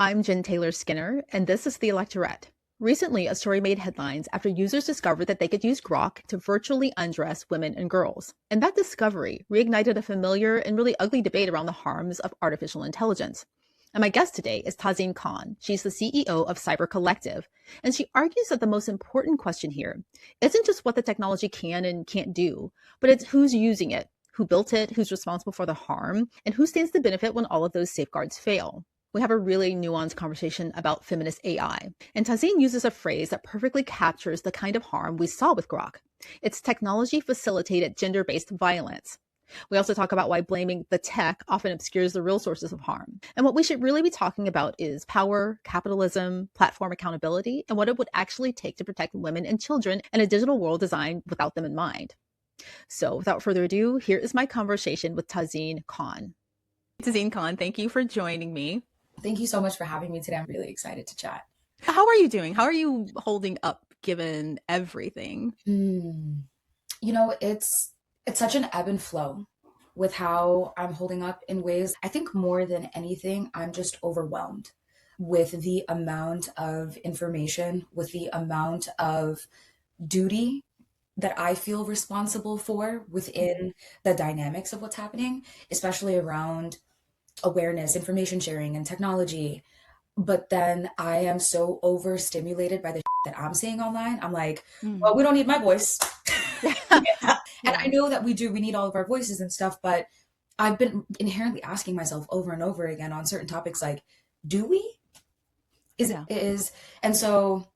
I'm Jen Taylor Skinner, and this is the Electorette. Recently, a story made headlines after users discovered that they could use Grok to virtually undress women and girls. And that discovery reignited a familiar and really ugly debate around the harms of artificial intelligence. And my guest today is Tazin Khan. She's the CEO of Cyber Collective. And she argues that the most important question here isn't just what the technology can and can't do, but it's who's using it, who built it, who's responsible for the harm, and who stands to benefit when all of those safeguards fail. We have a really nuanced conversation about feminist AI. And Tazin uses a phrase that perfectly captures the kind of harm we saw with Grok. It's technology-facilitated gender-based violence. We also talk about why blaming the tech often obscures the real sources of harm. And what we should really be talking about is power, capitalism, platform accountability, and what it would actually take to protect women and children in a digital world designed without them in mind. So without further ado, here is my conversation with Tazin Khan. Tazin Khan, thank you for joining me. Thank you so much for having me today. I'm really excited to chat. How are you doing? How are you holding up given everything? You know, it's such an ebb and flow with how I'm holding up in ways. I think more than anything, I'm just overwhelmed with the amount of information, with the amount of duty that I feel responsible for within the dynamics of what's happening, especially around awareness, information sharing, and technology. But then I am so overstimulated by the that I'm seeing online. I'm like, well, we don't need my voice. And I know that we need all of our voices and stuff, but I've been inherently asking myself over and over again on certain topics, like, do we? And so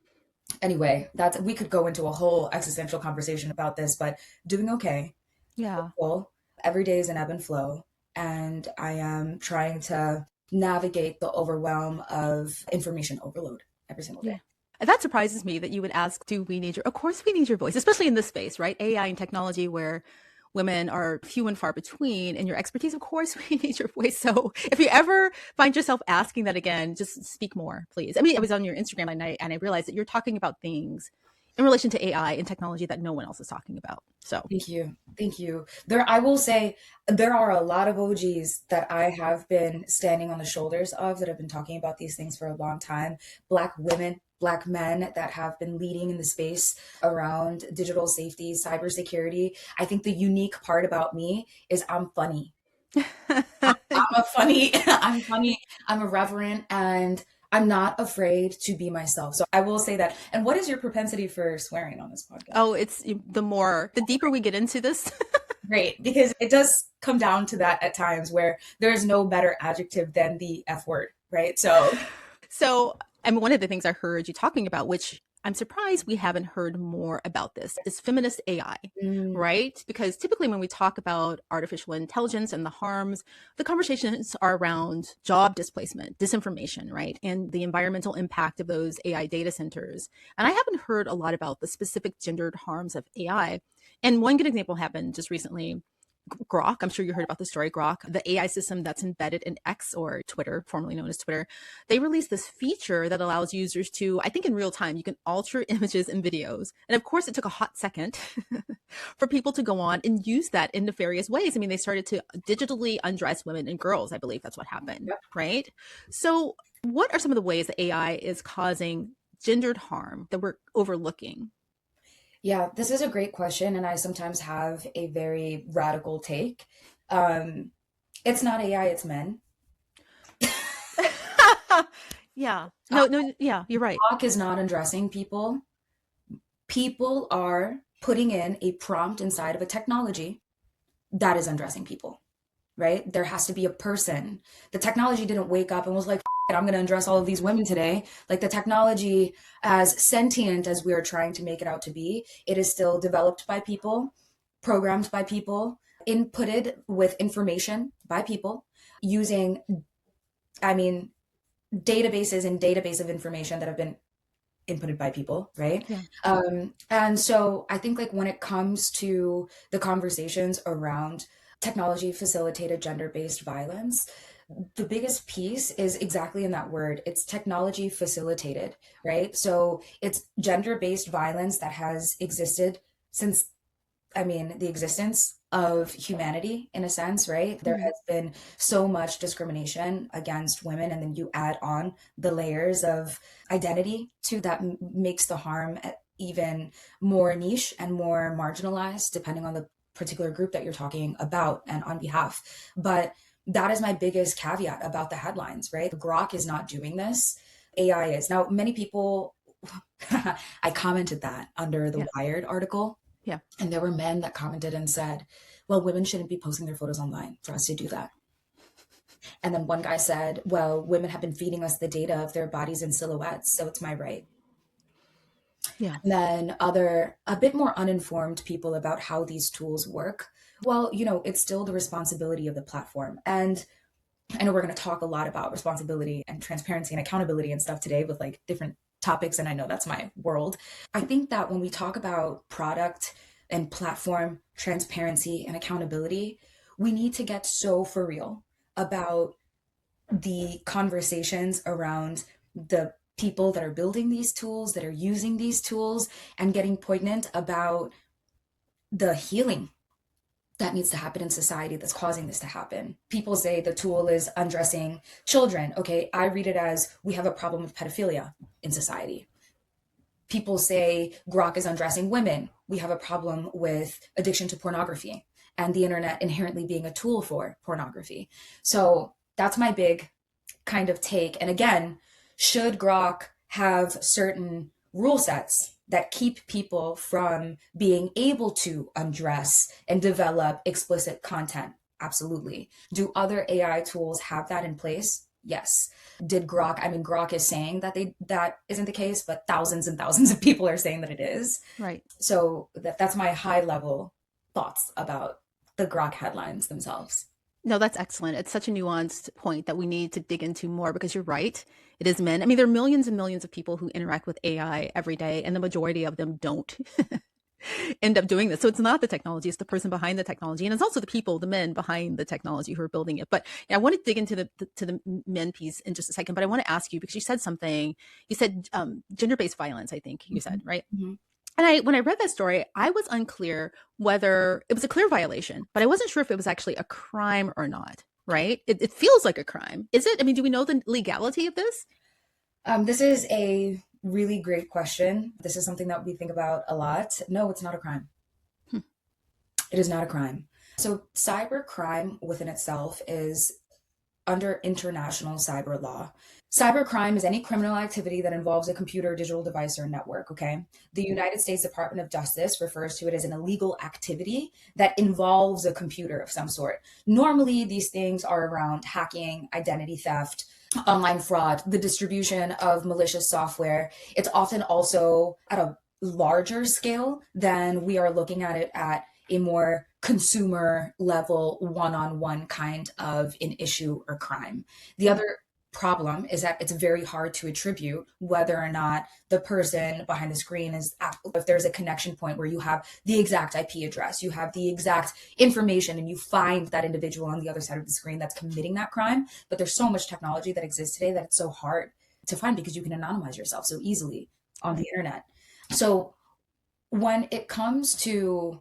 anyway, we could go into a whole existential conversation about this, but doing okay. Yeah. Cool. Every day is an ebb and flow. And I am trying to navigate the overwhelm of information overload every single day. Yeah. And that surprises me that you would ask, do we need of course we need your voice, especially in this space, right? AI and technology where women are few and far between, and your expertise, of course, we need your voice. So if you ever find yourself asking that again, just speak more, please. I mean, I was on your Instagram and I realized that you're talking about things in relation to AI and technology that no one else is talking about. So thank you. I will say there are a lot of OGs that I have been standing on the shoulders of that have been talking about these things for a long time. Black women, Black men that have been leading in the space around digital safety, cybersecurity. I think the unique part about me is I'm funny. I'm funny, I'm irreverent, and I'm not afraid to be myself. So I will say that. And what is your propensity for swearing on this podcast? Oh, it's the deeper we get into this. Great, because it does come down to that at times where there's no better adjective than the F word, right? So, and one of the things I heard you talking about, which I'm surprised we haven't heard more about this, is feminist AI, right? Because typically when we talk about artificial intelligence and the harms, the conversations are around job displacement, disinformation, right? And the environmental impact of those AI data centers. And I haven't heard a lot about the specific gendered harms of AI. And one good example happened just recently. Grok, I'm sure you heard about the story, Grok, the AI system that's embedded in X, or Twitter, formerly known as Twitter. They released this feature that allows users to, I think in real time, you can alter images and videos. And of course, it took a hot second for people to go on and use that in nefarious ways. I mean, they started to digitally undress women and girls. I believe that's what happened, right? So what are some of the ways that AI is causing gendered harm that we're overlooking? Yeah, this is a great question, and I sometimes have a very radical take. It's not AI, it's men. Yeah. No, yeah, you're right. Grok is not undressing people. People are putting in a prompt inside of a technology that is undressing people, right? There has to be a person. The technology didn't wake up and was like, I'm going to undress all of these women today. Like, the technology, as sentient as we are trying to make it out to be, it is still developed by people, programmed by people, inputted with information by people, using, databases and database of information that have been inputted by people, right? Yeah. And so I think, like, when it comes to the conversations around technology facilitated gender-based violence, the biggest piece is exactly in that word. It's technology facilitated, right? So it's gender-based violence that has existed since, the existence of humanity in a sense, right? There Mhm. has been so much discrimination against women, and then you add on the layers of identity to that makes the harm even more niche and more marginalized, depending on the particular group that you're talking about and on behalf. But that is my biggest caveat about the headlines, right? Grok is not doing this. AI is. Now, many people, I commented that under the Yeah. Wired article, Yeah. and there were men that commented and said, well, women shouldn't be posting their photos online for us to do that. And then one guy said, well, women have been feeding us the data of their bodies and silhouettes, so it's my right. Yeah. And then other, a bit more uninformed people about how these tools work. Well, it's still the responsibility of the platform. And I know we're going to talk a lot about responsibility and transparency and accountability and stuff today with like different topics. And I know that's my world. I think that when we talk about product and platform transparency and accountability, we need to get so for real about the conversations around the people that are building these tools, that are using these tools, and getting poignant about the healing that needs to happen in society that's causing this to happen. People say the tool is undressing children. Okay, I read it as we have a problem with pedophilia in society. People say Grok is undressing women. We have a problem with addiction to pornography and the internet inherently being a tool for pornography. So that's my big kind of take. And again, should Grok have certain rule sets that keep people from being able to undress and develop explicit content? Absolutely. Do other AI tools have that in place? Yes. Did Grok, I mean, Grok is saying that isn't the case, but thousands and thousands of people are saying that it is. Right. So that's my high level thoughts about the Grok headlines themselves. No, that's excellent. It's such a nuanced point that we need to dig into more because you're right. It is men. I mean, there are millions and millions of people who interact with AI every day, and the majority of them don't end up doing this. So it's not the technology, it's the person behind the technology. And it's also the people, the men behind the technology who are building it. But yeah, I want to dig into the men piece in just a second. But I want to ask you, because you said something, you said gender-based violence, I think you said, right? Mm-hmm. And when I read that story, I was unclear whether it was a clear violation, but I wasn't sure if it was actually a crime or not, right? It feels like a crime. Is it? I mean, do we know the legality of this? This is a really great question. This is something that we think about a lot. No, it's not a crime. Hmm. It is not a crime. So, cyber crime within itself is under international cyber law. Cybercrime is any criminal activity that involves a computer, digital device, or network, okay? The United States Department of Justice refers to it as an illegal activity that involves a computer of some sort. Normally, these things are around hacking, identity theft, online fraud, the distribution of malicious software. It's often also at a larger scale than we are looking at it at a more consumer level, one-on-one kind of an issue or crime. The other problem is that it's very hard to attribute whether or not the person behind the screen is, if there's a connection point where you have the exact IP address, you have the exact information, and you find that individual on the other side of the screen that's committing that crime. But there's so much technology that exists today that it's so hard to find because you can anonymize yourself so easily on the internet. So when it comes to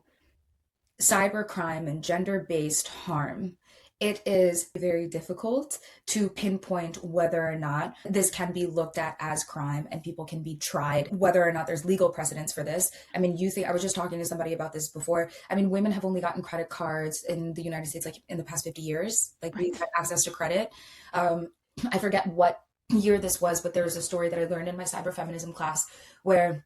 cybercrime and gender-based harm, it is very difficult to pinpoint whether or not this can be looked at as crime and people can be tried, whether or not there's legal precedence for this. I mean, I was just talking to somebody about this before. I mean, women have only gotten credit cards in the United States, like in the past 50 years, like Right. we've had access to credit. I forget what year this was, but there was a story that I learned in my cyber feminism class where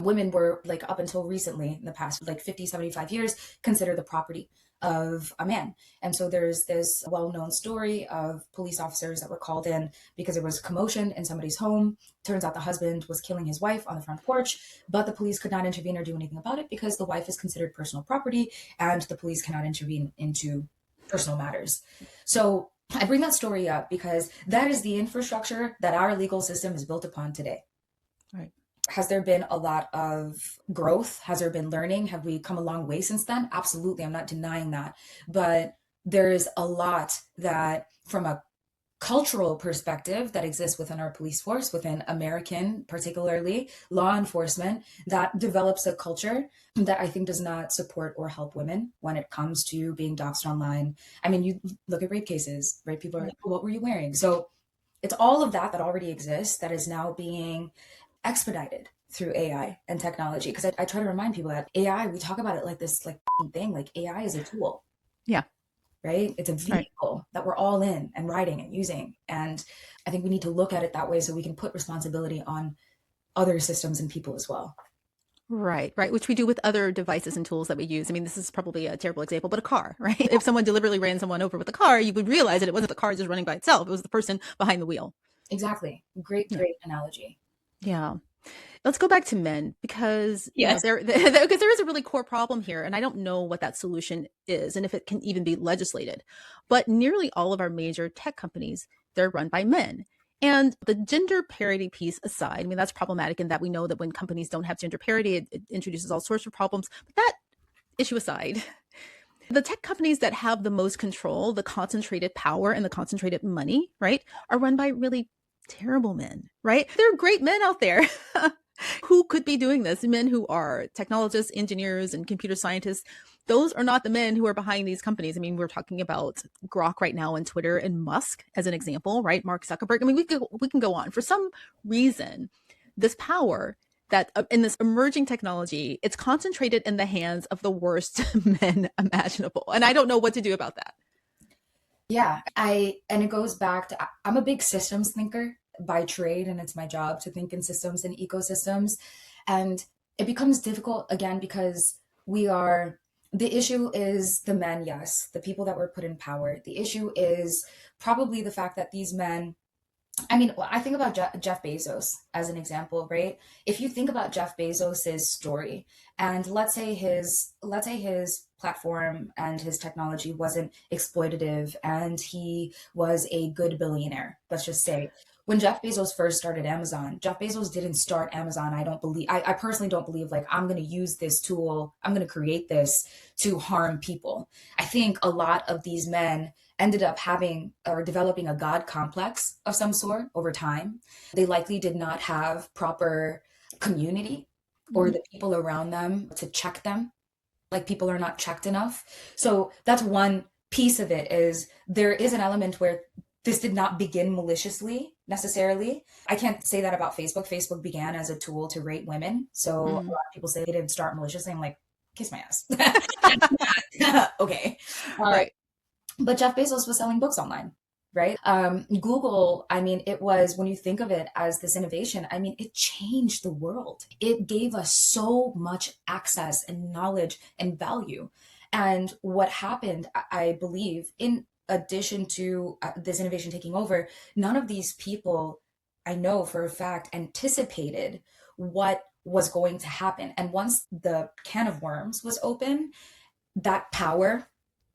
women were, like, up until recently in the past like 50, 75 years, considered the property of a man. And so there's this well-known story of police officers that were called in because there was commotion in somebody's home. Turns out the husband was killing his wife on the front porch, but the police could not intervene or do anything about it because the wife is considered personal property and the police cannot intervene into personal matters. So I bring that story up because that is the infrastructure that our legal system is built upon today. Right. Has there been a lot of growth? Has there been learning? Have we come a long way since then? Absolutely. I'm not denying that. But there is a lot that, from a cultural perspective that exists within our police force, within American, particularly law enforcement, that develops a culture that I think does not support or help women when it comes to being doxxed online. I mean, you look at rape cases, right? People are like, "Oh, what were you wearing?" So it's all of that that already exists that is now being expedited through AI and technology. Because I try to remind people that AI, we talk about it like this like thing, like AI is a tool, Yeah. right? It's a Right. vehicle that we're all in and riding and using. And I think we need to look at it that way so we can put responsibility on other systems and people as well. Right, right, which we do with other devices and tools that we use. I mean, this is probably a terrible example, but a car, right? If someone deliberately ran someone over with a car, you would realize that it wasn't the car just running by itself. It was the person behind the wheel. Exactly. Great, Yeah. great analogy. Yeah. Let's go back to men because, Yes. because there is a really core problem here, and I don't know what that solution is and if it can even be legislated. But nearly all of our major tech companies, they're run by men. And the gender parity piece aside, I mean, that's problematic in that we know that when companies don't have gender parity, it introduces all sorts of problems. But that issue aside, the tech companies that have the most control, the concentrated power and the concentrated money, right, are run by really terrible men, right? There are great men out there who could be doing this, men who are technologists, engineers, and computer scientists. Those are not the men who are behind these companies. I mean, we're talking about Grok right now and Twitter and Musk as an example, right? Mark Zuckerberg. I mean, we can go on. For some reason, this power that in this emerging technology, it's concentrated in the hands of the worst men imaginable. And I don't know what to do about that. Yeah, and it goes back to I'm a big systems thinker by trade, and it's my job to think in systems and ecosystems. And it becomes difficult again because we are the issue is the men, yes, the people that were put in power. The issue is probably the fact that these men, I mean, I think about Jeff Bezos as an example, right? If you think about Jeff Bezos's story, and let's say his platform and his technology wasn't exploitative, and he was a good billionaire, let's just say. When Jeff Bezos first started Amazon, Jeff Bezos didn't start Amazon. I don't believe, I personally don't believe like I'm going to use this tool, I'm going to create this to harm people. I think a lot of these men ended up having or developing a God complex of some sort over time. They likely did not have proper community or Mhm. the people around them to check them. Like people are not checked enough. So that's one piece of it is there is an element where this did not begin maliciously necessarily. I can't say that about Facebook. Facebook began as a tool to rate women. So a lot Mhm. of people say they didn't start maliciously. I'm like, kiss my ass. Okay. Uh, Right. but Jeff Bezos was selling books online, right? Google, I mean, it was, when you think of it as this innovation, I mean, it changed the world. It gave us so much access and knowledge and value. And what happened, I believe, in addition to this innovation taking over, none of these people, I know for a fact, anticipated what was going to happen. And once the can of worms was open, that power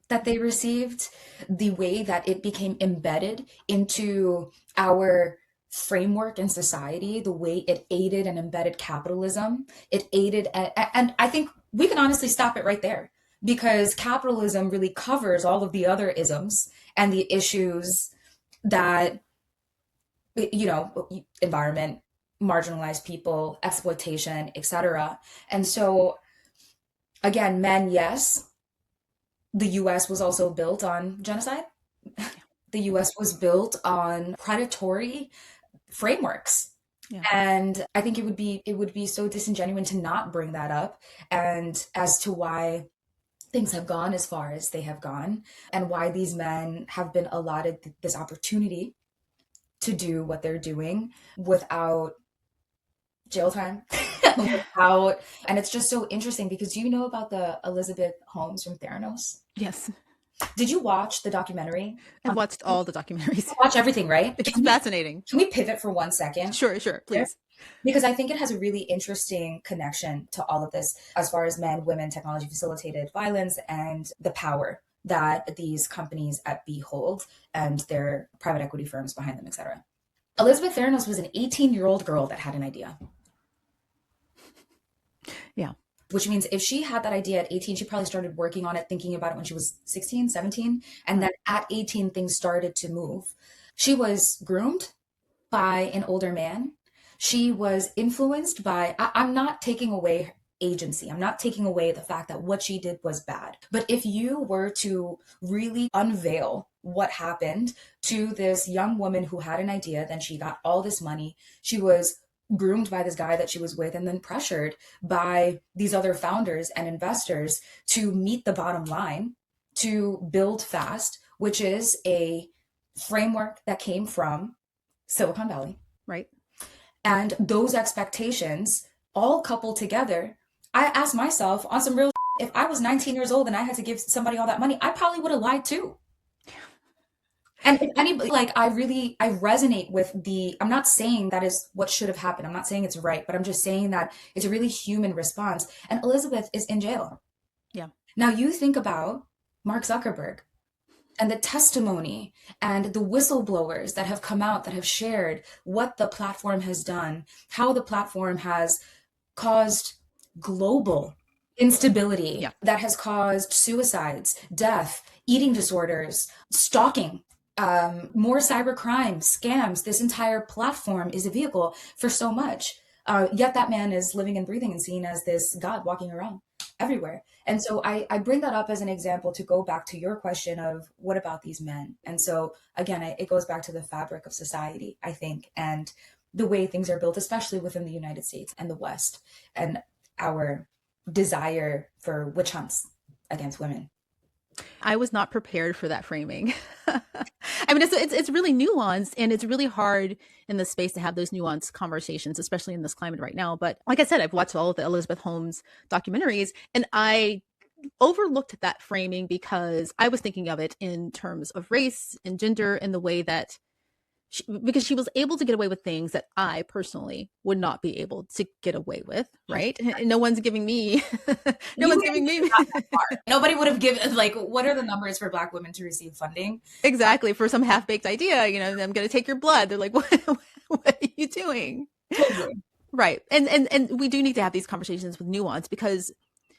that they received, the way that it became embedded into our framework in society, the way it aided and embedded capitalism, it aided, and I think we can honestly stop it right there because capitalism really covers all of the other isms and the issues that, environment, marginalized people, exploitation, etc. And so, again, men, yes, the US was also built on genocide. The US was built on predatory frameworks. Yeah. And I think it would be so disingenuous to not bring that up and as to why things have gone as far as they have gone and why these men have been allotted this opportunity to do what they're doing without jail time. Without, and it's just so interesting because you know about the Elizabeth Holmes from Theranos. Yes. Did you watch the documentary? I've watched all the documentaries. Watch everything, right? It's Can we fascinating. can we pivot for 1 second? Sure, sure, please. Because I think it has a really interesting connection to all of this as far as men, women, technology facilitated violence, and the power that these companies at B hold and their private equity firms behind them, etc. Elizabeth Theranos was an 18-year-old girl that had an idea, Yeah. which means if she had that idea at 18, she probably started working on it, thinking about it when she was 16, 17. And then at 18, things started to move. She was groomed by an older man. She was influenced by, I'm not taking away agency. I'm not taking away the fact that what she did was bad. But if you were to really unveil what happened to this young woman who had an idea, then she got all this money. She was groomed by this guy that she was with and then pressured by these other founders and investors to meet the bottom line, to build fast, which is a framework that came from Silicon Valley. Right. And those expectations all coupled together, I asked myself on some real, if I was 19 years old and I had to give somebody all that money, I probably would have lied too. And if anybody, like, I resonate with I'm not saying that is what should have happened. I'm not saying it's right, but I'm just saying that it's a really human response. And Elizabeth is in jail. Yeah. Now you think about Mark Zuckerberg and the testimony and the whistleblowers that have come out, that have shared what the platform has done, how the platform has caused global instability, Yeah. that has caused suicides, death, eating disorders, stalking, more cyber crimes, scams. This entire platform is a vehicle for so much. Yet that man is living and breathing and seen as this God walking around everywhere. And so I bring that up as an example to go back to your question of what about these men? And so again, it goes back to the fabric of society, I think, and the way things are built, especially within the United States and the West, and our desire for witch hunts against women. I was not prepared for that framing. I mean, it's really nuanced, and it's really hard in this space to have those nuanced conversations, especially in this climate right now. But like I said, I've watched all of the Elizabeth Holmes documentaries, and I overlooked that framing because I was thinking of it in terms of race and gender, and the way that because she was able to get away with things that I personally would not be able to get away with, right? And no one's giving me, Nobody would have given, like, what are the numbers for Black women to receive funding? Exactly. For some half-baked idea, I'm going to take your blood. They're like, what are you doing? Totally. Right. And we do need to have these conversations with nuance, because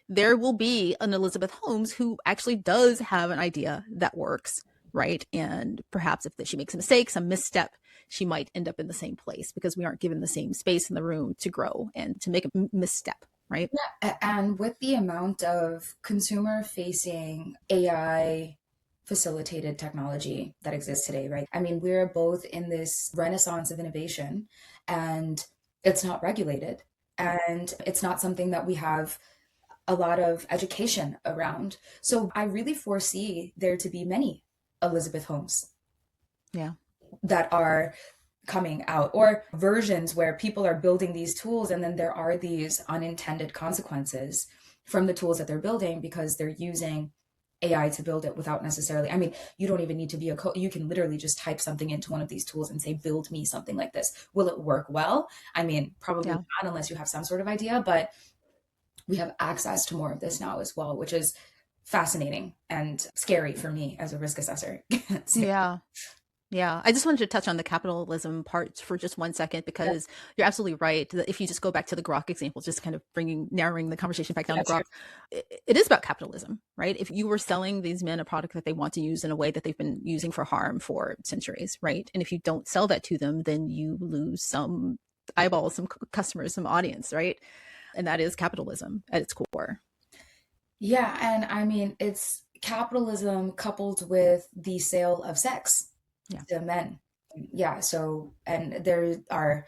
there will be an Elizabeth Holmes who actually does have an idea that works. Right. And perhaps if she makes a mistake, some misstep, she might end up in the same place because we aren't given the same space in the room to grow and to make a misstep. Right. Yeah. And with the amount of consumer facing AI facilitated technology that exists today, right? I mean, we're both in this renaissance of innovation, and it's not regulated, and it's not something that we have a lot of education around. So I really foresee there to be many Elizabeth Holmes, yeah, that are coming out, or versions where people are building these tools and then there are these unintended consequences from the tools that they're building because they're using AI to build it without necessarily, I mean, you don't even need to be you can literally just type something into one of these tools and say, build me something like this. Will it work well? I mean, probably not, unless you have some sort of idea, but we have access to more of this now as well, which is fascinating and scary for me as a risk assessor. Yeah. I just wanted to touch on the capitalism part for just 1 second, because you're absolutely right. If you just go back to the Grok example, just kind of narrowing the conversation back down to Grok, it is about capitalism, right? If you were selling these men a product that they want to use in a way that they've been using for harm for centuries, right? And if you don't sell that to them, then you lose some eyeballs, some customers, some audience, right? And that is capitalism at its core. Yeah, and I mean, it's capitalism coupled with the sale of sex to men. Yeah, so, and there are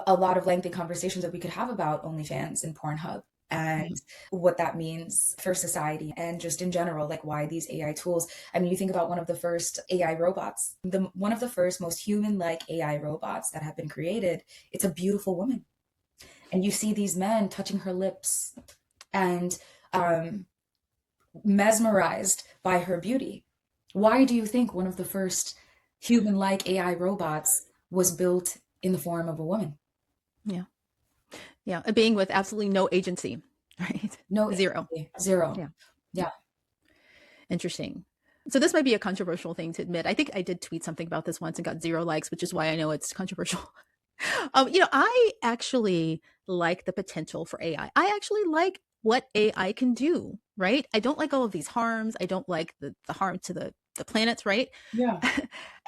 a lot of lengthy conversations that we could have about OnlyFans and Pornhub and what that means for society and just in general, like why these AI tools. I mean, you think about one of the first AI robots, one of the first most human-like AI robots that have been created. It's a beautiful woman. And you see these men touching her lips and mesmerized by her beauty. Why do you think one of the first human-like AI robots was built in the form of a woman? Yeah, a being with absolutely no agency, right? No, zero. Yeah. Interesting. So this might be a controversial thing to admit. I think I did tweet something about this once and got 0 likes, which is why I know it's controversial. I actually like the potential for AI. I actually like what AI can do, right? I don't like all of these harms. I don't like the harm to the the planet, right? Yeah.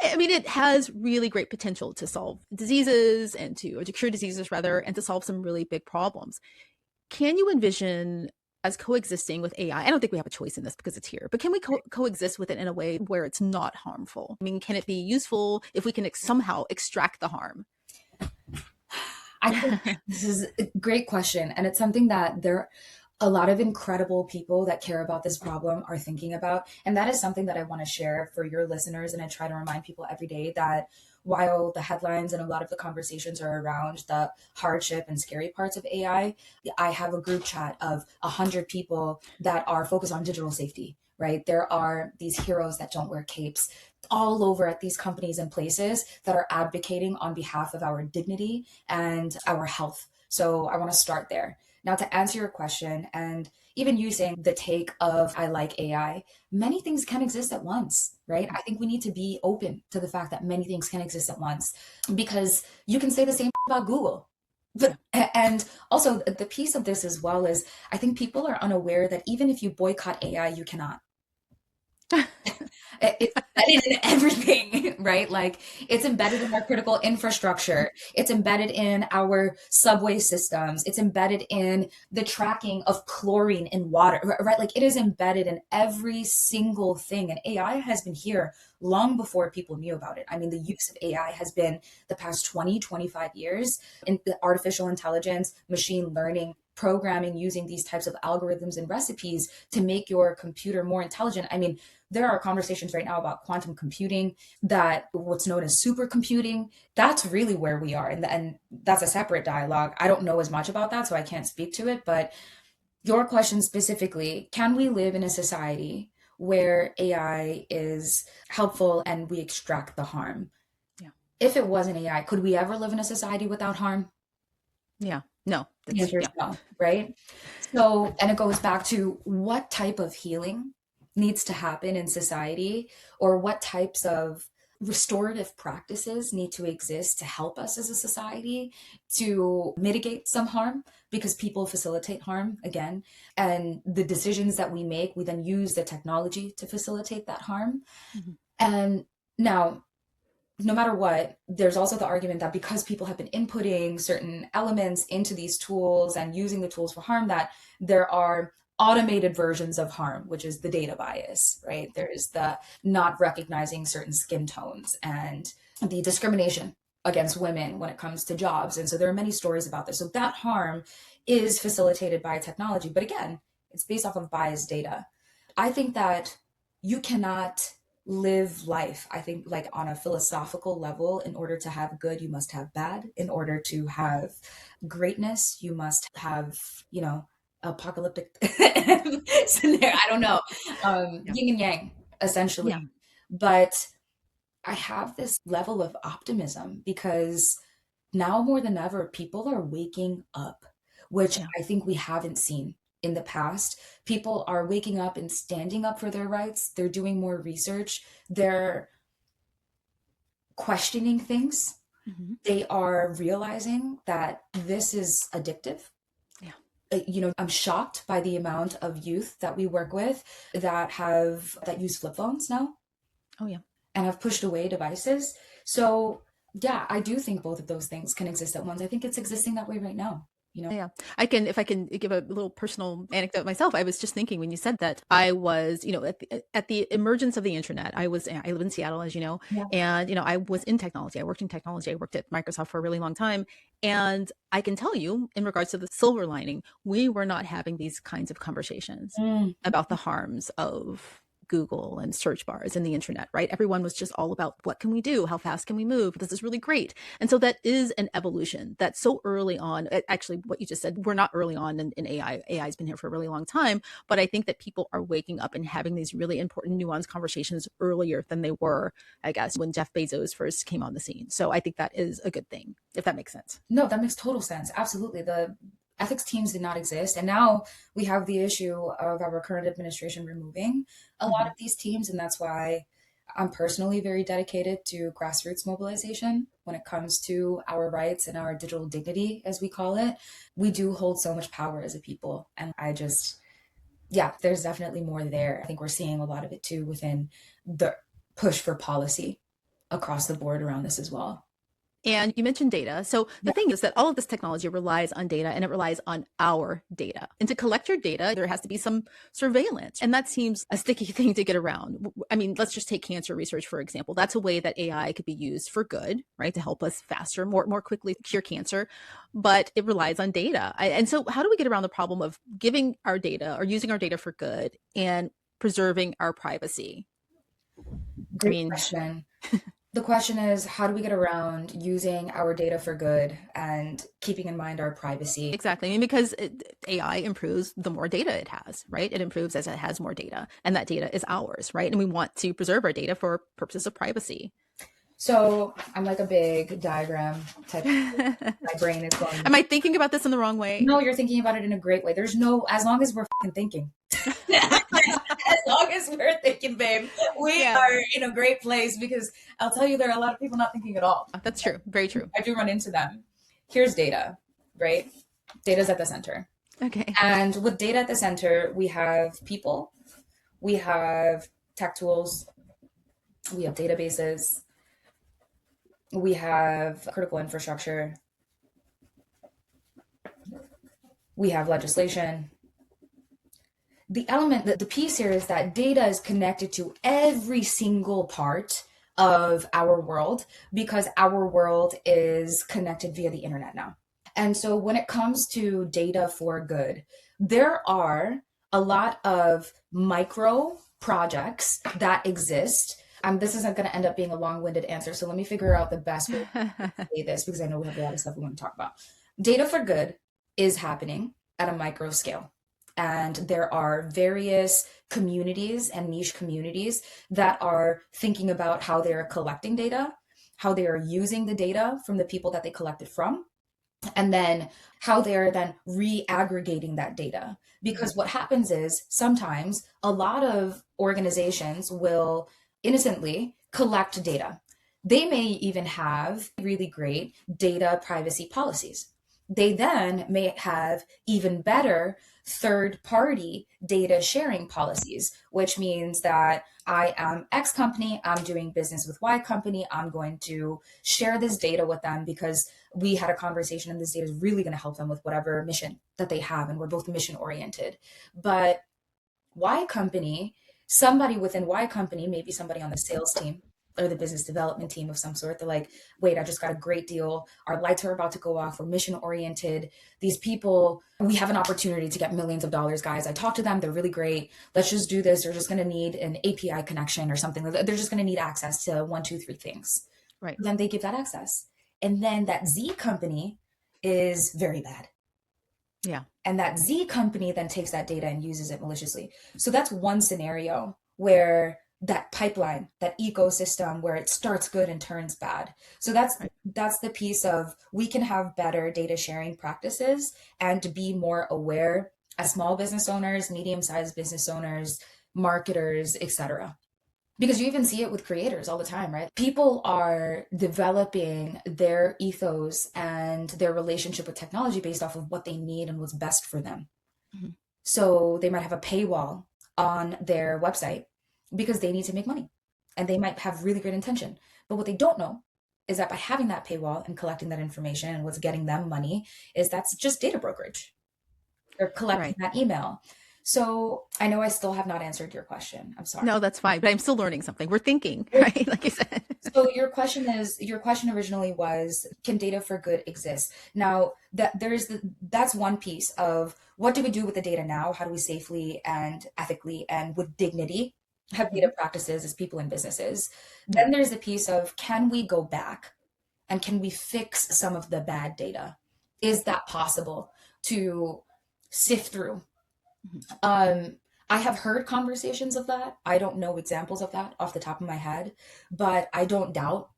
I mean, it has really great potential to solve diseases or to cure diseases rather, and to solve some really big problems. Can you envision as coexisting with AI? I don't think we have a choice in this because it's here, but can we coexist with it in a way where it's not harmful? I mean, can it be useful if we can somehow extract the harm? I think this is a great question. And it's something that a lot of incredible people that care about this problem are thinking about. And that is something that I want to share for your listeners. And I try to remind people every day that while the headlines and a lot of the conversations are around the hardship and scary parts of AI, I have a group chat of 100 people that are focused on digital safety, right? There are these heroes that don't wear capes all over at these companies and places that are advocating on behalf of our dignity and our health. So I want to start there. Now, to answer your question, and even you saying the take of I like AI, many things can exist at once, right? I think we need to be open to the fact that many things can exist at once, because you can say the same about Google. But, and also the piece of this as well is I think people are unaware that even if you boycott AI, you cannot. It's embedded in everything, right? Like it's embedded in our critical infrastructure. It's embedded in our subway systems. It's embedded in the tracking of chlorine in water, right? Like it is embedded in every single thing. And AI has been here long before people knew about it. I mean, the use of AI has been the past 20, 25 years in the artificial intelligence, machine learning, programming using these types of algorithms and recipes to make your computer more intelligent. I mean, there are conversations right now about quantum computing, that what's known as supercomputing. That's really where we are. And that's a separate dialogue. I don't know as much about that, so I can't speak to it. But your question specifically, can we live in a society where AI is helpful and we extract the harm? Yeah. If it wasn't AI, could we ever live in a society without harm? Yeah. No. The answer is no, right? So, and it goes back to what type of healing needs to happen in society, or what types of restorative practices need to exist to help us as a society to mitigate some harm, because people facilitate harm again. And the decisions that we make, we then use the technology to facilitate that harm. Mm-hmm. And now, no matter what, there's also the argument that because people have been inputting certain elements into these tools and using the tools for harm, that there are automated versions of harm, which is the data bias, right? There's the not recognizing certain skin tones and the discrimination against women when it comes to jobs. And so there are many stories about this. So that harm is facilitated by technology. But again, it's based off of biased data. I think that you cannot live life, I think, like on a philosophical level. In order to have good, you must have bad. In order to have greatness, you must have, apocalyptic scenario. I don't know. Yin and yang, essentially. Yeah. But I have this level of optimism because now more than ever, people are waking up, which I think we haven't seen in the past. People are waking up and standing up for their rights. They're doing more research. They're questioning things. Mm-hmm. They are realizing that this is addictive. Yeah. I'm shocked by the amount of youth that we work with that use flip phones now. Oh, yeah. And have pushed away devices. So yeah, I do think both of those things can exist at once. I think it's existing that way right now. Yeah, if I can give a little personal anecdote myself, I was just thinking when you said that, I was, at the emergence of the internet, I live in Seattle, as you know, and, I was in technology. I worked in technology. I worked at Microsoft for a really long time. And I can tell you, in regards to the silver lining, we were not having these kinds of conversations about the harms of Google and search bars and the internet, right? Everyone was just all about what can we do? How fast can we move? This is really great. And so that is an evolution that's so early on. Actually, what you just said, we're not early on in AI. AI has been here for a really long time, but I think that people are waking up and having these really important nuanced conversations earlier than they were, I guess, when Jeff Bezos first came on the scene. So I think that is a good thing, if that makes sense. No, that makes total sense. Absolutely. The ethics teams did not exist. And now we have the issue of our current administration removing a lot of these teams. And that's why I'm personally very dedicated to grassroots mobilization when it comes to our rights and our digital dignity, as we call it. We do hold so much power as a people. And Yeah, there's definitely more there. I think we're seeing a lot of it too within the push for policy across the board around this as well. And you mentioned data. So the Yeah. thing is that all of this technology relies on data, and it relies on our data. And to collect your data, there has to be some surveillance. And that seems a sticky thing to get around. I mean, let's just take cancer research, for example. That's a way that AI could be used for good, right? To help us faster, more quickly cure cancer. But it relies on data. And so how do we get around the problem of giving our data or using our data for good and preserving our privacy? I Great mean, question. The question is, how do we get around using our data for good and keeping in mind our privacy? exactly. I mean, because AI improves the more data it has, right? It improves as it has more data, and that data is ours, right? And we want to preserve our data for purposes of privacy. So I'm like a big diagram type. Am My brain is going. I thinking about this in the wrong way? No, you're thinking about it in a great way. There's no, as long as we're fucking thinking. As long as we're thinking, babe, we Yeah, are in a great place because I'll tell you, there are a lot of people not thinking at all. that's true. Very true. I do run into them. Here's data, right? Data's at the center. Okay. And with data at the center, we have people, we have tech tools, we have databases, we have critical infrastructure, we have legislation. The element, the piece here is that data is connected to every single part of our world because our world is connected via the internet now. And so when it comes to data for good, there are a lot of micro projects that exist. This isn't going to end up being a long-winded answer, so let me figure out the best way to say this because I know we have a lot of stuff we want to talk about. Data for good is happening at a micro scale. And there are various communities and niche communities that are thinking about how they're collecting data, how they are using the data from the people that they collected from, and then how they're then re-aggregating that data. Because what happens is sometimes a lot of organizations will innocently collect data. They may even have really great data privacy policies. They then may have even better third party data sharing policies, which means that I am X company, I'm doing business with Y company, I'm going to share this data with them because we had a conversation and this data is really going to help them with whatever mission that they have. And we're both mission oriented. But Y company, somebody within Y company, maybe somebody on the sales team or the business development team of some sort, they're like, wait, I just got a great deal. Our lights are about to go off. We're mission oriented. These people, we have an opportunity to get millions of dollars, guys. I talked to them. They're really great. Let's just do this. They're just going to need an API connection or something. They're just going to need access to one, two, three things. Right. Then they give that access. And then that Z company is very bad. Yeah. And that Z company then takes that data and uses it maliciously. So that's one scenario where that pipeline, that ecosystem where it starts good and turns bad. So that's the piece of we can have better data sharing practices and to be more aware as small business owners, medium-sized business owners, marketers, etc. Because you even see it with creators all the time, right? People are developing their ethos and their relationship with technology based off of what they need and what's best for them. Mhm. So they might have a paywall on their website because they need to make money and they might have really great intention. But what they don't know is that by having that paywall and collecting that information and what's getting them money is that's just data brokerage. They're collecting Right. that email. So I know I still have not answered your question. I'm sorry. No, that's fine. But I'm still learning something. We're thinking, right? Like you said. So your question originally was, can data for good exist? Now that's one piece of what do we do with the data now? How do we safely and ethically and with dignity have data practices as people and businesses? Then there's the piece of can we go back and can we fix some of the bad data? Is that possible to sift through? I have heard conversations of that. I don't know examples of that off the top of my head, but I don't doubt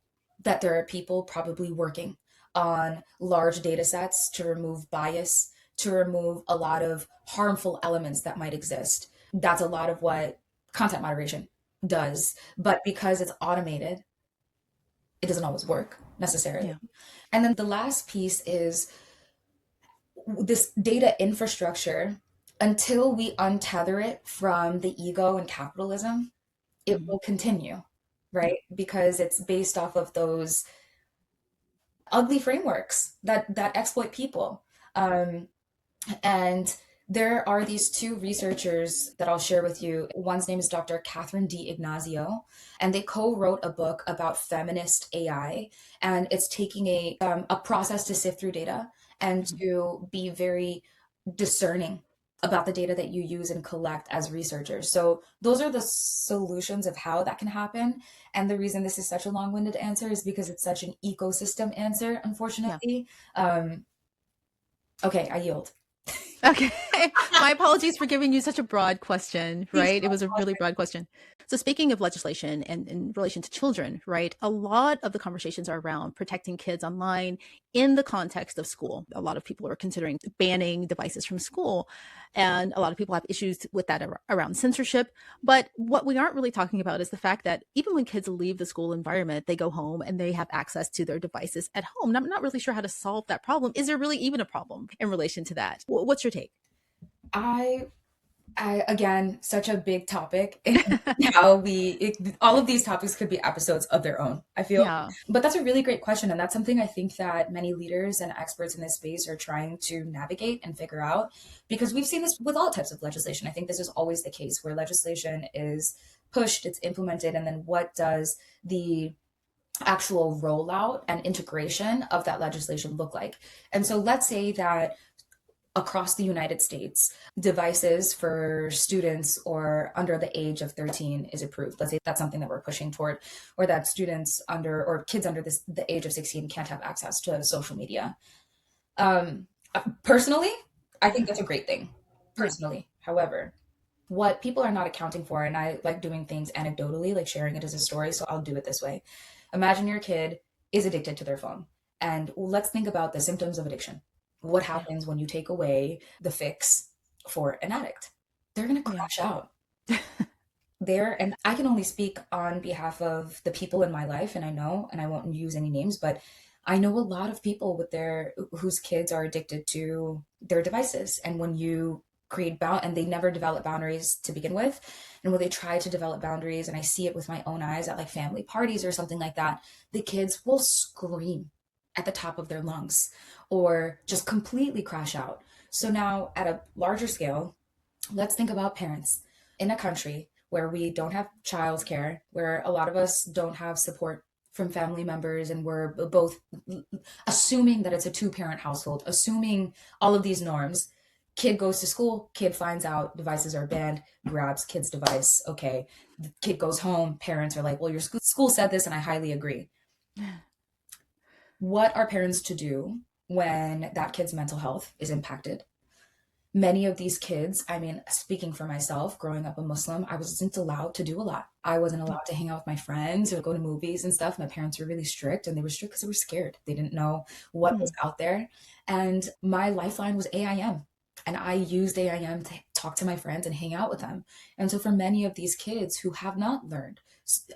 that there are people probably working on large data sets to remove bias, to remove a lot of harmful elements that might exist. That's a lot of what content moderation does. But because it's automated, it doesn't always work necessarily. Yeah. And then the last piece is this data infrastructure until we untether it from the ego and capitalism, it Mhm. will continue, Yeah. right? Because it's based off of those ugly frameworks that exploit people. Um, and there are these two researchers that I'll share with you. One's name is Dr. Catherine D. Ignazio, and they co-wrote a book about feminist AI. And it's taking a process to sift through data and Mhm. to be very discerning about the data that you use and collect as researchers. So those are the solutions of how that can happen. And the reason this is such a long-winded answer is because it's such an ecosystem answer, Yeah. unfortunately. Okay, I yield. Okay. My apologies for giving you such a broad question, Thanks right? so It was a much. really broad question. So, speaking of legislation and in relation to children, right? A lot of the conversations are around protecting kids online in the context of school. A lot of people are considering banning devices from school, and a lot of people have issues with that around censorship. But what we aren't really talking about is the fact that even when kids leave the school environment, they go home and they have access to their devices at home. And I'm not really sure how to solve that problem. Is there really even a problem in relation to that? What's your take? I again, such a big topic and how all of these topics could be episodes of their own, I feel. Yeah. But that's a really great question. And that's something I think that many leaders and experts in this space are trying to navigate and figure out because we've seen this with all types of legislation. I think this is always the case where legislation is pushed, it's implemented, and then what does the actual rollout and integration of that legislation look like? And so let's say that across the United States, devices for students or under the age of 13 is approved. Let's say that's something that we're pushing toward, or that students under or kids under the age of 16 can't have access to social media. Um, Personally, I think that's a great thing. Yeah. Personally, however, what people are not accounting for, and I like doing things anecdotally, like sharing it as a story, so I'll do it this way. Imagine your kid is addicted to their phone. And let's think about the symptoms of addiction. What Yeah. happens when you take away the fix for an addict? They're going to Yeah. crash out there. And I can only speak on behalf of the people in my life, and I know, and I won't use any names, but I know a lot of people with their whose kids are addicted to their devices. And when you create and they never develop boundaries to begin with, and when they try to develop boundaries, and I see it with my own eyes at like family parties or something like that, the kids will scream at the top of their lungs or just completely crash out. So now at a larger scale, let's think about parents in a country where we don't have childcare, where a lot of us don't have support from family members, and we're both assuming that it's a two-parent household, assuming all of these norms. Kid goes to school, kid finds out devices are banned, grabs kid's device. Okay, the kid goes home, parents are like, well, your school said this, and I highly agree. What are parents to do when that kid's mental health is impacted? Many of these kids, I mean, speaking for myself, growing up a Muslim, I wasn't allowed to do a lot. I wasn't allowed to hang out with my friends or go to movies and stuff. My parents were really strict, and they were strict because they were scared. They didn't know what was Mhm. out there. And my lifeline was AIM. And I used AIM to talk to my friends and hang out with them. And so for many of these kids who have not learned,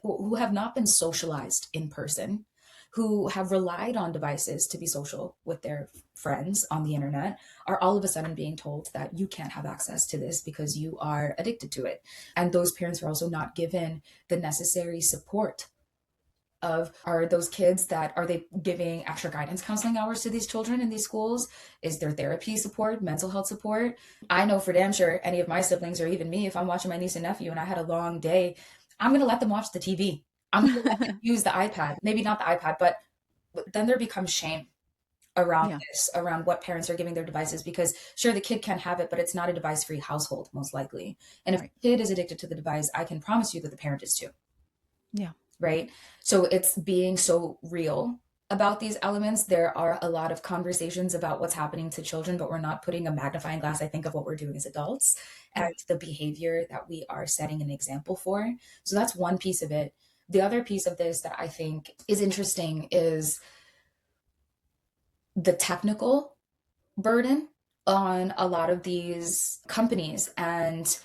who have not been socialized in person, who have relied on devices to be social with their friends on the internet, are all of a sudden being told that you can't have access to this because you are addicted to it. And those parents are also not given the necessary support of, are those kids that, are they giving extra guidance counseling hours to these children in these schools? Is there therapy support, mental health support? I know for damn sure any of my siblings or even me, if I'm watching my niece and nephew and I had a long day, I'm going to let them watch the TV. I'm going to let them use the iPad. Maybe not the iPad, but then there becomes shame around Yeah. this, around what parents are giving their devices, because sure, the kid can have it, but it's not a device free household, most likely. And if Right. the kid is addicted to the device, I can promise you that the parent is too, Yeah. right? So it's being so real about these elements. There are a lot of conversations about what's happening to children, but we're not putting a magnifying glass, I think, of what we're doing as adults and Yeah. the behavior that we are setting an example for. So that's one piece of it. The other piece of this that I think is interesting is the technical burden on a lot of these companies and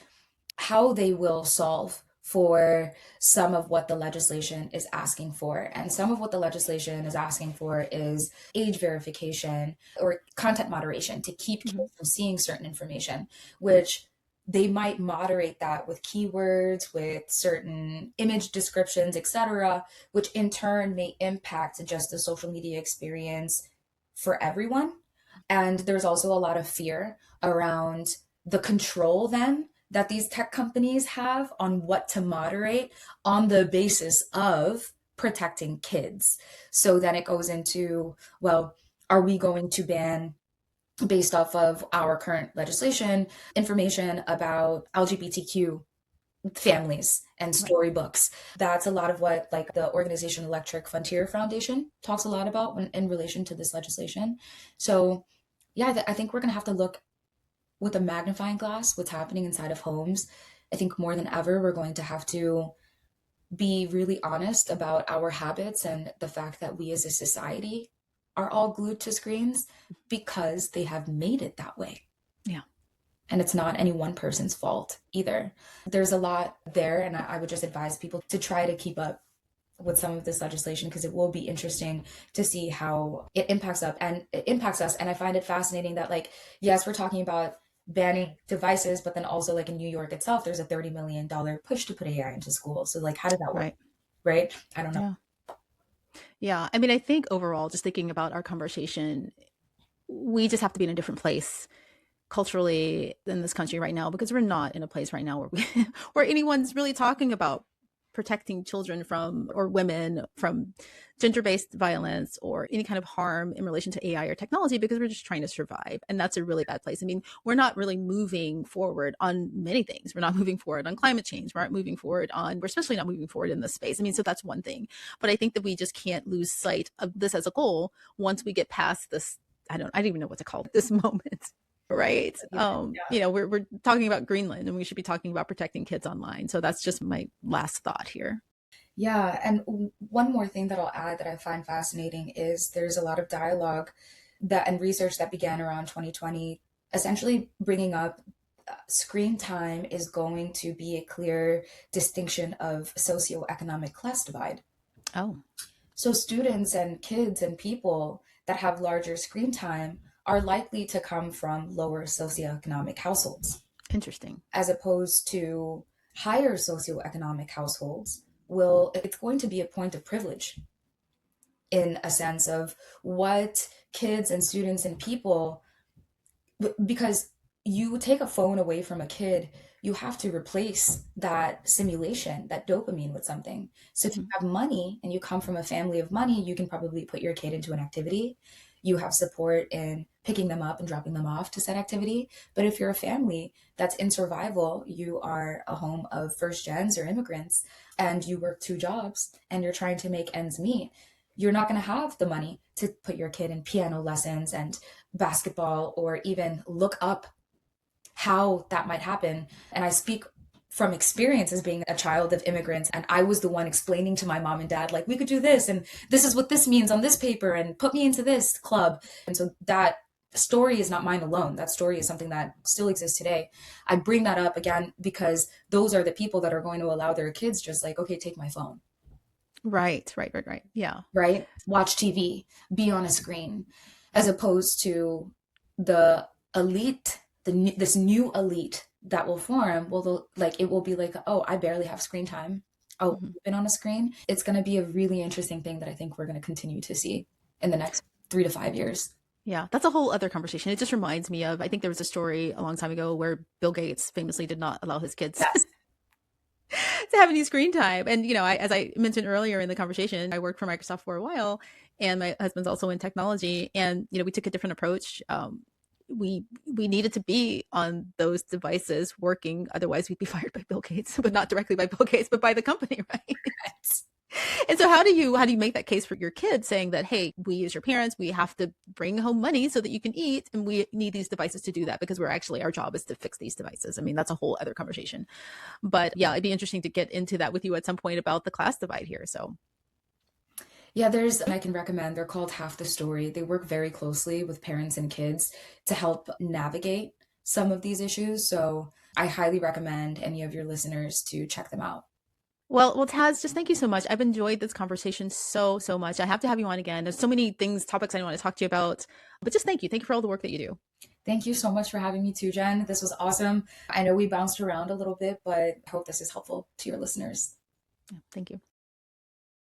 how they will solve for some of what the legislation is asking for. And some of what the legislation is asking for is age verification or content moderation to keep Mhm. kids from seeing certain information, which they might moderate that with keywords, with certain image descriptions, etc., which in turn may impact just the social media experience for everyone. And there's also a lot of fear around the control then that these tech companies have on what to moderate on the basis of protecting kids. So then it goes into, well, are we going to ban, based off of our current legislation, information about LGBTQ families and Right. storybooks? That's a lot of what like the organization Electric Frontier Foundation talks a lot about in relation to this legislation. So yeah, I think we're going to have to look with a magnifying glass what's happening inside of homes. I think more than ever, we're going to have to be really honest about our habits and the fact that we as a society are all glued to screens because they have made it that way. Yeah. And it's not any one person's fault either. There's a lot there, and I would just advise people to try to keep up with some of this legislation because it will be interesting to see how it impacts us. And I find it fascinating that, like, yes, we're talking about banning devices, but then also like in New York itself, there's a $30 million push to put AI into school. So like, how did that work? Right. Right? I don't know. Yeah. Yeah. I mean, I think overall, just thinking about our conversation, we just have to be in a different place culturally in this country right now because we're not in a place right now where where anyone's really talking about protecting children from or women from gender-based violence or any kind of harm in relation to AI or technology because we're just trying to survive. And that's a really bad place. I mean, we're not really moving forward on many things. We're not moving forward on climate change. We're especially not moving forward in this space. I mean, so that's one thing. But I think that we just can't lose sight of this as a goal once we get past this. I don't even know what to call it, this moment. Right. Yeah. We're talking about Greenland and we should be talking about protecting kids online. So that's just my last thought here. Yeah, and one more thing that I'll add that I find fascinating is there's a lot of dialogue that and research that began around 2020, essentially bringing up screen time is going to be a clear distinction of socioeconomic class divide. Oh, So students and kids and people that have larger screen time are likely to come from lower socioeconomic households, interesting. as opposed to higher socioeconomic households. Will It's going to be a point of privilege in a sense of what kids and students and people, because you take a phone away from a kid, you have to replace that simulation, that dopamine, with something. So if you Mhm. have money and you come from a family of money, you can probably put your kid into an activity. You have support in picking them up and dropping them off to said activity. But if you're a family that's in survival, you are a home of first gens or immigrants, and you work two jobs and you're trying to make ends meet, you're not going to have the money to put your kid in piano lessons and basketball or even look up how that might happen. And I speak from experience as being a child of immigrants, and I was the one explaining to my mom and dad, like, we could do this and this is what this means on this paper and put me into this club. And so that story is not mine alone. That story is something that still exists today. I bring that up again because those are the people that are going to allow their kids just like, okay, take my phone. Right. Yeah. Right? Watch TV, be on a screen, as opposed to the elite, this new elite that will form. Well, like it will be like, oh, I barely have screen time. Oh, Mhm. you've been on a screen. It's going to be a really interesting thing that I think we're going to continue to see in the next 3 to 5 years. Yeah, that's a whole other conversation. It just reminds me of, I think there was a story a long time ago where Bill Gates famously did not allow his kids Yes. to have any screen time. And, as I mentioned earlier in the conversation, I worked for Microsoft for a while and my husband's also in technology. And, we took a different approach. We needed to be on those devices working. Otherwise we'd be fired by Bill Gates, but not directly by Bill Gates, but by the company. Right. And so how do you make that case for your kids saying that, hey, we as your parents, we have to bring home money so that you can eat and we need these devices to do that because our job is to fix these devices. I mean, that's a whole other conversation. But yeah, it'd be interesting to get into that with you at some point about the class divide here. So Yeah, and I can recommend, they're called Half the Story. They work very closely with parents and kids to help navigate some of these issues. So I highly recommend any of your listeners to check them out. Well, Taz, just thank you so much. I've enjoyed this conversation so much. I have to have you on again. There's so many topics I want to talk to you about, but just thank you. Thank you for all the work that you do. Thank you so much for having me too, Jen. This was awesome. I know we bounced around a little bit, but I hope this is helpful to your listeners. Yeah, thank you.